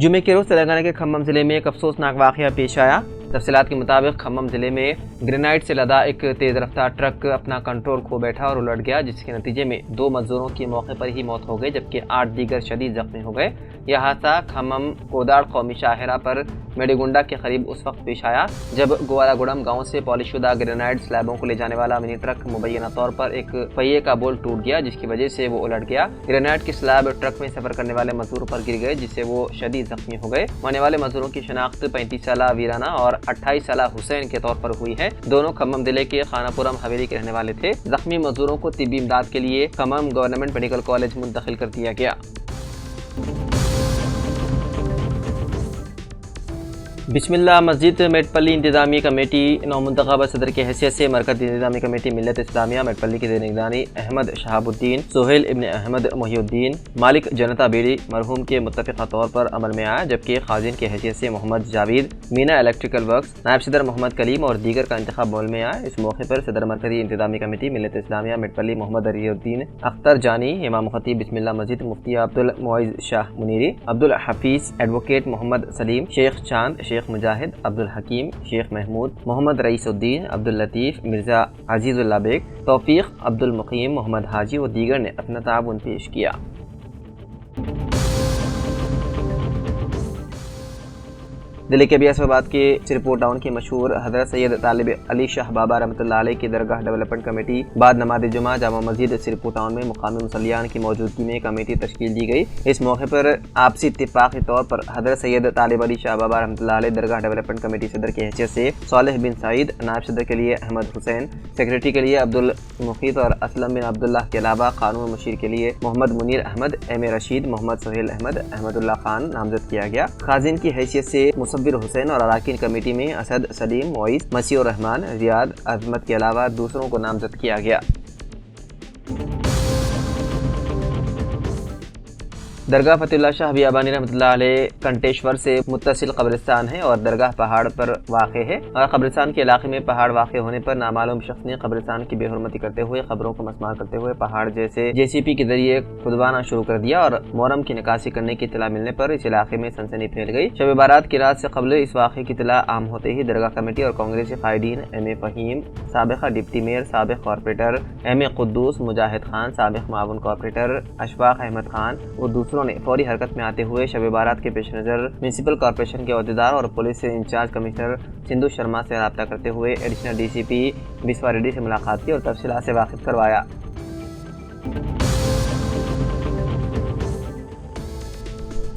जुमे के रोज तेलंगाना के खम्मम जिले में एक अफसोसनाक वाकया पेश आया। तफसीलात के मुताबिक खम्मम जिले में ग्रेनाइड से लदा एक तेज रफ्तार ट्रक अपना कंट्रोल खो बैठा और उलट गया, जिसके नतीजे में 2 मजदूरों की मौके पर ही मौत हो गई जबकि 8 दीगर शदीद जख्मी हो गए। यह हादसा खम्मम कोदाड़ कौमी शाहरा पर मेडीगुंडा के करीब उस वक्त पेश आया जब गोवालागुड़म गांव से पॉलिशुदा ग्रेनाइड स्लैबों को ले जाने वाला मिनी ट्रक मुबैना तौर पर एक पहिए का बोल्ट टूट गया, जिसकी वजह से वो उलट गया। ग्रेनाइड के स्लैब ट्रक में सफर करने वाले मजदूरों पर गिर गए, जिससे वो शदीद जख्मी हो गए। मरने वाले मजदूरों की शनाख्त 35 साला वीराना और 28 साला हुसैन के तौर पर हुई है। दोनों खम्मम जिले के खानापुरम हवेली के रहने वाले थे। जख्मी मजदूरों को तिब्बी इमदाद के लिए खम्मम गवर्नमेंट मेडिकल कॉलेज मुंतकिल कर दिया गया। बिस्मिल्लाह मस्जिद मेटपल्ली इंतजामी कमेटी नौमुंतखब सदर की हैसियत से मरकज़ी इंतजामी कमेटी मिल्लत इस्लामिया मेटपल्ली के निगरानी अहमद शहाबुद्दीन, सोहेल इब्न अहमद मोहिउद्दीन, मालिक जनता बेड़ी मरहूम के मुत्तफ़िक़ा तौर पर अमल में आया, जबकि खाजिन की हैसियत से मोहम्मद जावेद, मीना इलेक्ट्रिकल वर्क्स, नायब सदर मोहम्मद कलीम और दीगर का इंतखाब अमल में आया। इस मौके पर सदर मरकज़ी इंतजामी कमेटी मिल्लत इस्लामिया मेटपल्ली मोहम्मद अरीउद्दीन अख्तर जानी, इमाम खतीब बिस्मिल्लाह मस्जिद, मुफ्ती अब्दुल मुइज़ शाह मुनीरी, अब्दुल हफीज़, एडवोकेट मोहम्मद सलीम, शेख चांद, शेख मुजाहिद, अब्दुल हकीम, शेख महमूद, मोहम्मद रईसुद्दीन, अब्दुल लतीफ़, मिर्ज़ा अजीज़ुल्लाह बेग, तौफ़ीक़, अब्दुल मुक़ीम, मोहम्मद हाजी और दीगर ने अपना ताउन पेश किया। दिल्ली के बियासबाद के सिरपुर टाउन की मशहूर हज़रत सैयद तालिब अली शाह बाबा रहमतुल्लाह अलैह की दरगाह डेवलपमेंट कमेटी बाद नमाज़ जुमा जामा मस्जिद सिरपुर टाउन में मुकामी मुसल्लियान की मौजूदगी में कमेटी तश्कील दी गई। इस मौके पर आपसी इत्तिफाक़ी तौर पर हज़रत सैयद तालिब अली शाह बाबा रहमतुल्लाह अलैह दरगाह डेवलपमेंट कमेटी सदर की हैसियत से सालेह बिन सईद, नायब सदर के लिए अहमद हुसैन, सेक्रेटरी के लिए अब्दुल मुखीत और असलम बिन अब्दुल्लाह के अलावा कानून मुशीर के लिए मोहम्मद मुनीर अहमद, एम रशीद, मोहम्मद सोहेल अहमद, अहमदुल्लाह खान नामजद किया गया। खाजिन की हैसियत से मुसव्विर हुसैन और अराकीन कमेटी में असद, सलीम, मोइस, मसीह रहमान, रियाद, अजमत के अलावा दूसरों को नामजद किया गया। दरगाह फतेहुल्लाह शाह बियाबानी रहमतुल्लाह अलैह कंटेश्वर से मुत्तसिल कब्रिस्तान है और दरगाह पहाड़ पर वाक़ है और कब्रिस्तान के इलाके में पहाड़ वाक़ होने पर नामालूम शख्स ने कब्रिस्तान की बेहुरमती करते हुए खबरों को मस्मार करते हुए पहाड़ जैसे JCP के जरिए खुदवाना शुरू कर दिया और मोहर्रम की निकासी करने की इत्तला मिलने पर इस इलाके में सनसनी फैल गई। शब बारात की रात से कबल इस वाक़े की इत्तला आम होते ही दरगाह कमेटी और कांग्रेसी कायदीन M.A. फ़हीम, साबिक़ा डिप्टी मेयर, साबिक़ कॉर्पोरेटर M.A. कुद्दूस, मुजाहिद खान, साबिक़ मावन कॉर्पोरेटर अशफाक अहमद खान और दूसरों ने फौरी हरकत में आते हुए शब बारात के पेश नज़र म्यूनिसिपल कॉर्पोरेशन के अहदेदार और पुलिस से इंचार्ज कमिश्नर सिंधु शर्मा से रब्ता करते हुए एडिशनल DCP बिस्वा रेड्डी से मुलाकात की और तफसीलात से वाकिफ करवाया।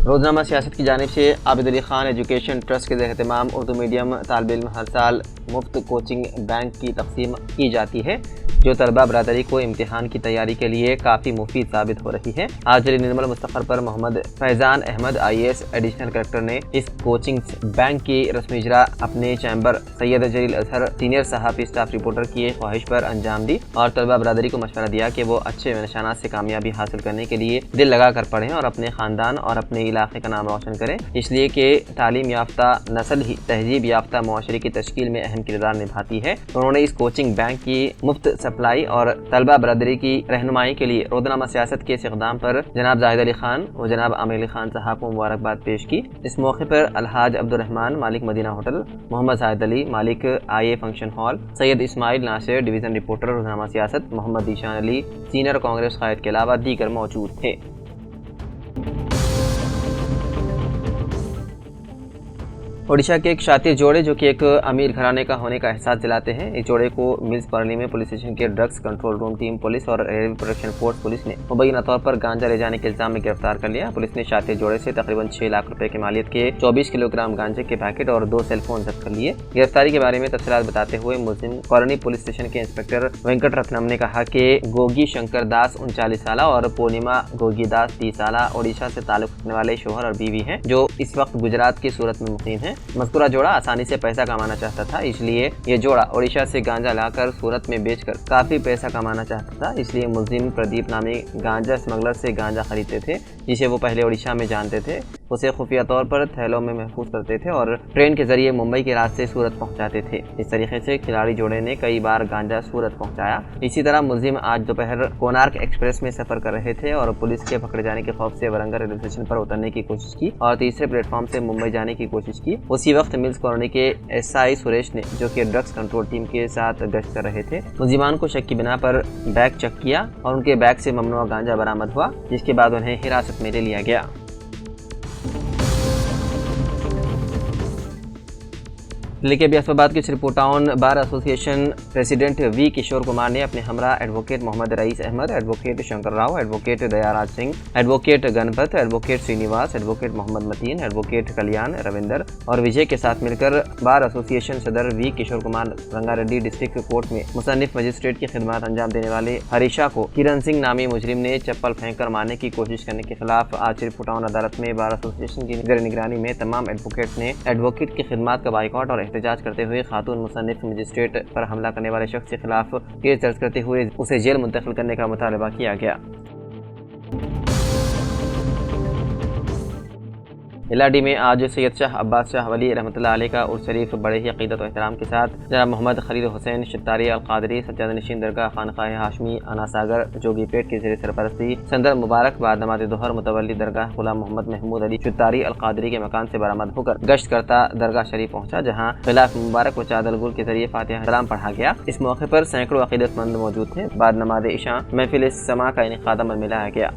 रोज़नामा सियासत की जानिब से आबिद अली खान एजुकेशन ट्रस्ट के ज़ेर-ए-एहतमाम उर्दू मीडियम तालिब इल्म हर साल मुफ्त कोचिंग बैंक की तकसीम की जाती है, जो तलबा बरादरी को इम्तिहान की तैयारी के लिए काफ़ी मुफीद साबित हो रही है। आज जली निर्मल मुस्तफ़र पर Mohammed Faizan Ahmed IAS additional collector ने इस कोचिंग बैंक की रस्मी इजरा अपने चैम्बर सैयद जलील अजहर सीनियर सहाफ़ी स्टाफ रिपोर्टर की ख्वाहिश पर अंजाम दी और तलबा बरादरी को मशवरा दिया कि वो अच्छे निशानात से कामयाबी हासिल करने के लिए दिल लगा कर पढ़ें और अपने ख़ानदान और अपने इलाके का नाम रोशन करें, इसलिए कि तालीम याफ्ता नस्ल ही तहजीब याफ्ता मुआशरे की तश्कील में अहम किरदार निभाती है। उन्होंने इस कोचिंग बैंक की मुफ्त सप्लाई और तलबा बरादरी की रहनुमाई के लिए रोज़नामा सियासत के इस इक़दाम पर जनाब जाहिद अली खान और जनाब आमिर अली खान साहब को मुबारकबाद पेश की। इस मौके पर अलहाज अब्दुर्रहमान मालिक मदीना होटल, मोहम्मद जाहिद अली मालिक IA function hall, Syed Ismail Nasir division reporter रोज़नामा सियासत, मोहम्मद दीशान अली सीनियर कांग्रेस कायद के अलावा दीगर मौजूद थे। ओडिशा के एक शातिर जोड़े जो कि एक अमीर घराने का होने का एहसास दिलाते हैं। इस जोड़े को मिल्स कॉलोनी में पुलिस स्टेशन के drugs control room team police और रेलवे प्रोटेक्शन फोर्स पुलिस ने मुबैना तौर पर गांजा ले जाने के इल्जाम में गिरफ्तार कर लिया। पुलिस ने शातिर जोड़े से तकरीबन 6 लाख रुपए की मालियत के 24 किलोग्राम गांजे के पैकेट और 2 सेल फोन जब्त कर लिए। गिरफ्तारी के बारे में तफसीलात बताते हुए मुस्लिम कॉलोनी पुलिस स्टेशन के इंस्पेक्टर वेंकट रत्नम ने कहा कि गोगी शंकर दास 39 साल और पूर्णिमा गोगी दास 30 साल ओडिशा से ताल्लुक रखने वाले शोहर और बीवी हैं, जो इस वक्त गुजरात की सूरत में मुकीम है। मज़कूरा जोड़ा आसानी से पैसा कमाना चाहता था, इसलिए ये जोड़ा ओडिशा से गांजा लाकर सूरत में बेचकर काफी पैसा कमाना चाहता था। इसलिए मुलजिम प्रदीप नामी गांजा स्मगलर से गांजा खरीदते थे, जिसे वो पहले ओडिशा में जानते थे। उसे खुफिया तौर पर थैलों में महफूज करते थे और ट्रेन के जरिए मुंबई के रास्ते सूरत पहुंचाते थे। इस तरीके से खिलाड़ी जोड़े ने कई बार गांजा सूरत पहुंचाया। इसी तरह मुलजिम आज दोपहर कोणार्क एक्सप्रेस में सफर कर रहे थे और पुलिस के पकड़े जाने के खौफ से वरंगल रेलवे स्टेशन पर उतरने की कोशिश की और तीसरे प्लेटफॉर्म से मुंबई जाने की कोशिश की। उसी वक्त मिल्स कॉलोनी के SI सुरेश ने, जो कि ड्रग्स कंट्रोल टीम के साथ गश्त कर रहे थे, मुलजिमान को शक की बिना पर बैग चेक किया और उनके बैग से ममनुआ गांजा बरामद हुआ, जिसके बाद उन्हें हिरासत में ले लिया गया। दिल्ली के बियासबाद के Sripur town bar association president V Kishore Kumar ने अपने हमरा advocate Mohammed Rais Ahmed, advocate Shankar Rao, advocate Dayaraj Singh, advocate Ganpat, advocate Srinivas, advocate Mohammed Mateen, advocate Kalyan, Ravinder और विजय के साथ मिलकर बार एसोसिएशन सदर V Kishore Kumar Rangareddy district court में मुसन्निफ मजिस्ट्रेट की खिदमत अंजाम देने वाले हरीशा को किरण सिंह नामी मुजरिम ने चप्पल फेंककर मारने की कोशिश करने के खिलाफ आज श्रीपुर टाउन अदालत में बार एसोसिएशन की निगरानी में तमाम एडवोकेट ने एडवोकेट की खिदमत का बाइकआउट और एहतजाज करते हुए खातून मुसन्निफ मजिस्ट्रेट पर हमला करने वाले शख्स के खिलाफ केस दर्ज करते हुए उसे जेल मुंतकिल करने का मुतालबा किया गया। इलाडी में आज सैयद शाह अब्बास शाह वली रहमतुल्लाह अलैह का उर्स शरीफ बड़े ही अक़ीदत और एहतराम के साथ जनाब मोहम्मद खलील हुसैन शित्तारी अल-क़ादरी सज्जाद-ए-नशीन दरगाह खानक़ाह हाशमी अनासागर जोगीपेट के ज़ेर सरपरस्ती संदर मुबारक बाद नमाज़ दोहर मुतवल्ली दरगाह गुलाम मोहम्मद महमूद अली शित्तारी अल-क़ादरी के मकान से बरामद होकर गश्त करता दरगाह शरीफ पहुँचा, जहाँ ग़िलाफ़ मुबारक व चादर गुल के जरिए फातिहा सलाम पढ़ा गया। इस मौके पर सैकड़ों अक़ीदतमंद मौजूद थे। बाद नमाज़ इशा महफिल समा का इनेक़ाद अमल में लाया गया।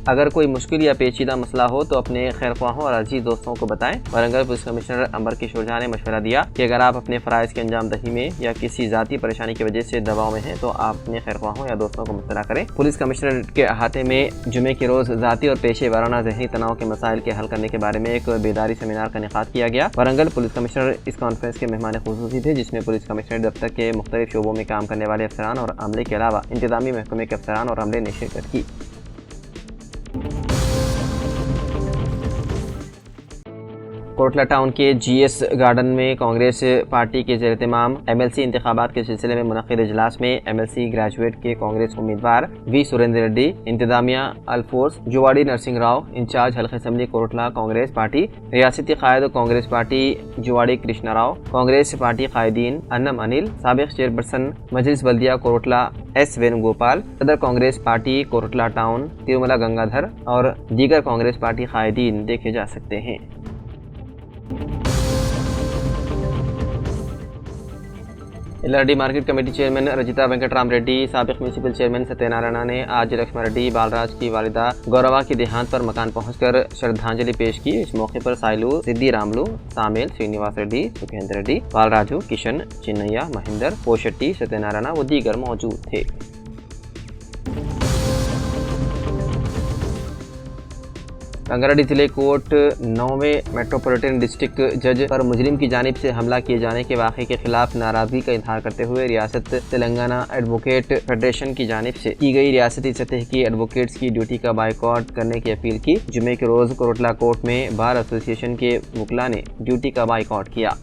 अगर कोई मुश्किल या पेचीदा मसला हो तो अपने खैरख्वाहों और अजीज दोस्तों को बताएं। वरंगल पुलिस कमिश्नर अंबर किशोर झा ने मशवरा दिया कि अगर आप अपने फ़राइज़ की अंजाम दही में या किसी ज़ाती परेशानी की वजह से दबाव में हैं तो आप अपने खैरख्वाहों या दोस्तों को मुतला करें। पुलिस कमिश्नर के अहाते में जुमे के रोज़ ज़ाती और पेशे वाराना ज़हनी तनाव के मसाइल के हल करने के बारे में एक बेदारी सेमिनार का इनेक़ाद किया गया। वरंगल पुलिस कमिश्नर इस कॉन्फ्रेंस के मेहमान ख़ुसूसी थे, जिसमें पुलिस कमिश्नर दफ्तर के मुख्तलिफ शोबों में काम करने वाले अफसरान और अमले के अलावा इंतज़ामी महकमे के अफसरान और अमले ने शिरकत की। कोटला टाउन के GS गार्डन में कांग्रेस पार्टी के ज़ेर-ए-इत्माम MLC इंतखाबात के सिलसिले में मुनक़िद इजलास में MLC ग्रेजुएट के कांग्रेस उम्मीदवार V सुरेंद्र रेड्डी, इंतजामिया अल्फोर्स जुवाड़ी नरसिंह राव, इंचार्ज हल्क़ा असम्बली कोटला कांग्रेस पार्टी, रियासती कायद कांग्रेस पार्टी जुवाड़ी कृष्णा राव, कांग्रेस पार्टी कायदीन अन्नम अनिल, साबिक़ चेयरपर्सन मजलिस बल्दिया कोटला S वेणुगोपाल, सदर कांग्रेस पार्टी कोटला टाउन तिरुमला गंगाधर और दीगर कांग्रेस पार्टी कायदीन देखे जा सकते हैं। LRD market committee chairman Rajitha Venkatram Reddy, साबिक़ म्यूनसिपल चेयरमैन सत्यनारायण ने आज लक्ष्मण रेड्डी बालराज की वालिदा गौरवा की देहांत पर मकान पहुंचकर श्रद्धांजलि पेश की। इस मौके पर साइलू, सिद्धि रामलू, सामेल, श्रीनिवास रेड्डी, सुखेंद्र रेड्डी, बालराजू, किशन, चिन्नैया, महेंद्र, पोशेट्टी, सत्यनारायण व दीगर मौजूद थे। रंगारेड्डी जिले कोर्ट 9वें मेट्रोपॉलिटन डिस्ट्रिक्ट जज पर मुजरिम की जानिब से हमला किए जाने के वाक़े के खिलाफ नाराज़गी का इजहार करते हुए रियासत तेलंगाना एडवोकेट फेडरेशन की जानिब से की गई रियासती सतह की एडवोकेट्स की ड्यूटी का बाइकआउट करने की अपील की। जुमे के रोज़ कोटला कोर्ट में बार एसोसिएशन के वकला ने ड्यूटी का बाइकआउट किया।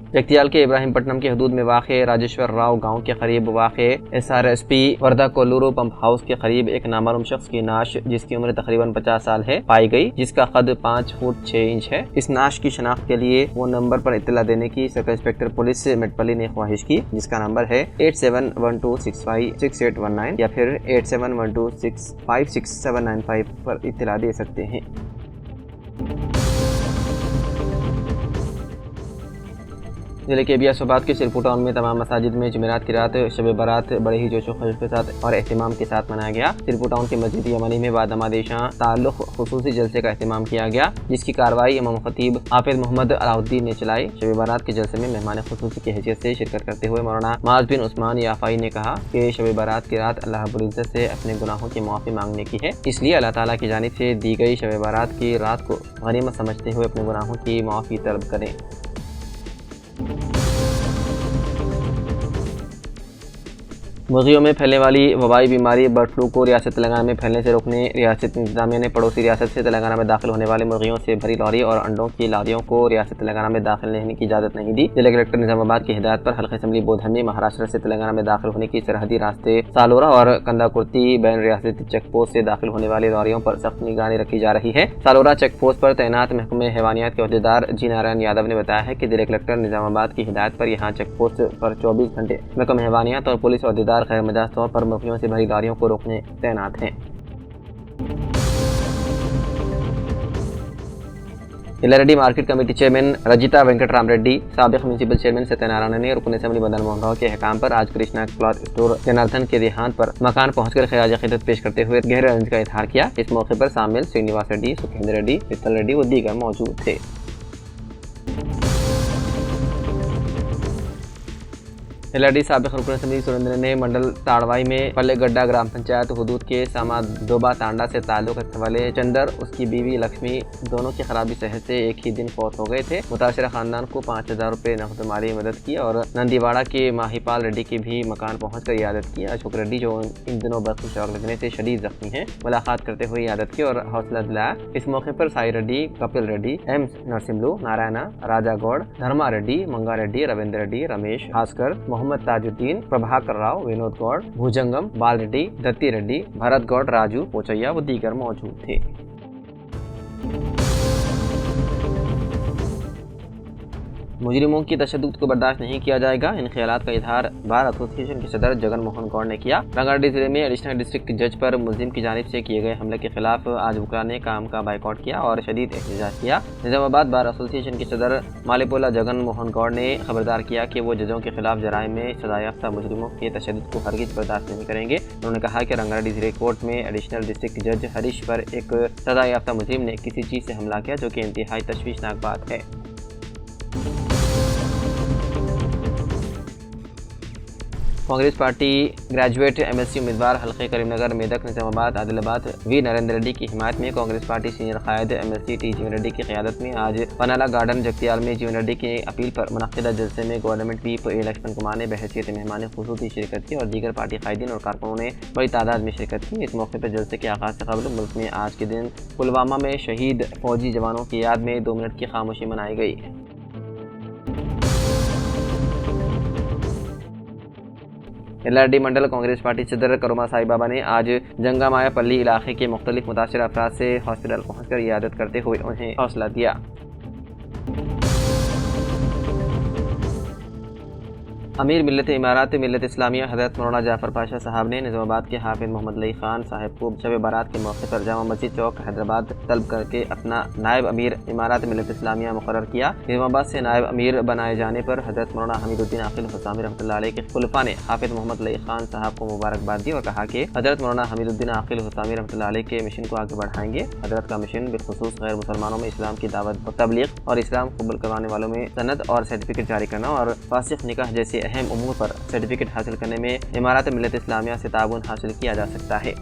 जगतियाल के इब्राहिमपट्टनम के हदूद में वाक़े राजेश्वर राव गांव के करीब वाक़े SRSP वर्धा कोल्लूरू पंप हाउस के करीब एक नामालूम शख्स की नाश, जिसकी उम्र तकरीबन 50 साल है, पाई गई, जिसका कद 5 फुट 6 इंच है। इस नाश की शनाख्त के लिए वो नंबर पर इत्तला देने की सर्कल इंस्पेक्टर पुलिस मेटपल्ली ने ख्वाहिश की, जिसका नंबर है 8712656819 या फिर 8712656795 पर इत्तला दे सकते हैं। जिले के बियासबाद के सिरपुर टाउन में तमाम मसाजिद में जुमेरात की रात शब बारात बड़े ही जोश व खरोश के साथ और एहतिमाम के साथ मनाया गया। सिरपुर टाउन के मस्जिद यमनी में बाद नमाज़ इशा ताल्लुक़ खुसूसी जलसे का एहतिमाम किया गया, जिसकी कार्रवाई इमाम खतीब हाफिज़ मोहम्मद अलाउद्दीन ने चलाई। शब बारात के जलसे में मेहमान खुसूसी की हैसियत से शिरकत करते हुए मौलाना माज बिन उस्मान याफ़ाई ने कहा कि शब बारात की रात अल्लाह रब्बुल इज़्ज़त से अपने गुनाहों की माफ़ी मांगने की है, इसलिए अल्लाह ताला की जानिब से दी गई शब बारात की रात को गनीमत समझते हुए अपने गुनाहों की माफ़ी तलब करें। मुर्गियों में फैलने वाली वबाई बीमारी बर्ड फ्लू को रियासत तेलंगाना में फैलने से रोकने रियासत इंतजामिया ने पड़ोसी रियासत से तेलंगाना में दाखिल होने वाली मुर्गियों से भरी लॉरी और अंडों की लारियों को रियासत तेलंगाना में दाखिल होने की इजाज़त नहीं दी। जिला कलेक्टर निजामाबाद की हिदायत पर हल्का असम्बली बोधन महाराष्ट्र से तेलंगाना में दाखिल होने की सरहदी रास्ते सालोरा और कंदाकुर्ती बैन रियासती चेक पोस्ट से दाखिल होने वाली लॉरियों पर सख्त निगरानी रखी जा रही है। सालोरा चेक पोस्ट पर तैनात महकमे हैवानियात के अहदेदार जी नारायण यादव ने बताया है कि जिला कलेक्टर निजामाबाद की हिदायत पर यहाँ चेक पोस्ट पर 24 घंटे महकमे हैवानियात और पुलिस अहदेदार खैर मजाज तौर पर मुर्गियों से भरी लारियों को रोकने तैनात हैं। Yellareddy market committee chairman Rajitha Venkatram Reddy, साबिक म्यूनसिपल चेयरमैन सत्यनारायण ने रुकन असेंबली मदन मोहन राव के अहकाम पर आज कृष्णा क्लॉथ स्टोर जनार्दन के देहांत पर मकान पहुंचकर खिराज अकीदत पेश करते हुए गहरे रंज का इजहार किया। इस मौके पर शामिल श्रीनिवास रेड्डी, सुखेंद्र रेड्डी, वित्तल रेड्डी व दीगर मौजूद थे। इलारेड्डी साबिक रुकन असेंबली सुरेंद्र ने मंडल ताड़वाई में पल्लेगड्डा ग्राम पंचायत हुदूद के सामादोबा तांडा से ताल्लुक रखने वाले चंदर, उसकी बीवी लक्ष्मी दोनों की खराबी सेहत से एक ही दिन फौत हो गए थे। मुतासरा खानदान को 5000 रुपये नकद माली मदद की और नंदीवाड़ा के माहीपाल रेड्डी की भी मकान पहुंचकर इयादत की। अशोक रेड्डी जो इन दिनों बर्फ की शौक लगने से शदीद जख्मी हैं, मुलाकात करते हुए इयादत की और हौसला दिलाया। इस मौके पर साई रेड्डी, कपिल रेड्डी, एम नरसिम्लू, नारायणा, राजा गौड़, धर्मा रेड्डी, मंगा रेड्डी, रविंद्र रेड्डी, रमेश भास्कर, मोहम्मद ताजुद्दीन, प्रभाकर राव, विनोद गौड़, भुजंगम, बाल रेड्डी, दत्ती रेड्डी, भरत गौड़, राजू पोचैया व दीगर मौजूद थे। मुजरिमों की तशद्दुद को बर्दाश्त नहीं किया जाएगा, इन ख्यालात का इजहार बार एसोसिएशन के सदर जगन मोहन गौड़ ने किया। रंगारेड्डी जिले में एडिशनल डिस्ट्रिक्ट जज पर मुलजिम की जानिब से किए गए हमले के खिलाफ आज वकला ने काम का बाइकआउट किया और शदीद एहतजाज किया। निजामाबाद बार एसोसिएशन के सदर मालिपोला जगन मोहन गौड़ ने खबरदार किया कि वो जजों के खिलाफ जराइम में सजा याफ्ता मुजरिमों के तशद्दुद को हरगिज बर्दाश्त नहीं करेंगे। उन्होंने कहा कि रंगारेड्डी जिले कोर्ट में एडिशनल डिस्ट्रिक्ट जज हरीश पर एक सजा याफ्ता मुजरिम ने किसी चीज़ से हमला किया, जो कि इंतहाई तशवीशनाक बात है। कांग्रेस पार्टी ग्रेजुएट एमएससी उम्मीदवार हल्के करीमनगर, मेदक, निजामाबाद, आदिलाबाद वी नरेंद्र रेड्डी की हिमायत में कांग्रेस पार्टी सीनियर कायद एमएससी टी जीवन रेड्डी की क़यादत में आज पनाला गार्डन जगतियाल में जीवन रेड्डी की अपील पर मुनक़िदा जलसे में गवर्नमेंट व्हीप ए लक्ष्मण कुमार ने बहैसियत मेहमान ख़ुसूसी शिरकत की और दीगर पार्टी कायदीन और कारकुनों ने बड़ी तादाद में शिरकत की। इस मौके पर जलसे के आगाज़ से कबल मुल्क में आज के दिन पुलवामा में शहीद फौजी जवानों की याद में 2 मिनट की खामोशी मनाई गई। इलारेड्डी मंडल कांग्रेस पार्टी सदर करुमा साई बाबा ने आज जंगामाया पल्ली इलाके के मुख्तलिफ मुतासर अफराद से हॉस्पिटल पहुंचकर इयादत करते हुए उन्हें हौसला दिया। अमीर मिल्लत इमारात मिल्लत इस्लामिया हज़रत मौलाना जाफ़र पाशा साहब ने निज़ामाबाद के हाफिज़ मोहम्मद लई खान साहब को शब बारात के मौके पर जामा मस्जिद चौक हैदराबाद तलब करके अपना नायब अमीर इमारात मिल्लत इस्लामिया मुकर्रर किया। निज़ामाबाद से नायब अमीर बनाए जाने पर हज़रत मौलाना हमीदुद्दीन आकिल हुसामी रहमतुल्लाह अलैह के खुलफा ने हाफिज़ मोहम्मद लई खान साहब को मुबारकबाद दी और कहा कि हज़रत मौलाना हमीदुद्दीन आकिल हुसामी रहमतुल्लाह अलैह के मिशन को आगे बढ़ाएंगे। हज़रत का मिशन बिलखुसूस गैर मुसलमानों में इस्लाम की दावत और तबलीग और इस्लाम कबूल करवाने वालों में सनद और सर्टिफिकेट जारी करना और फासिक निकाह जैसे अहम उमूर पर सर्टिफिकेट हासिल करने में इमारत मिल्लत इस्लामिया से ताउन हासिल किया जा सकता है।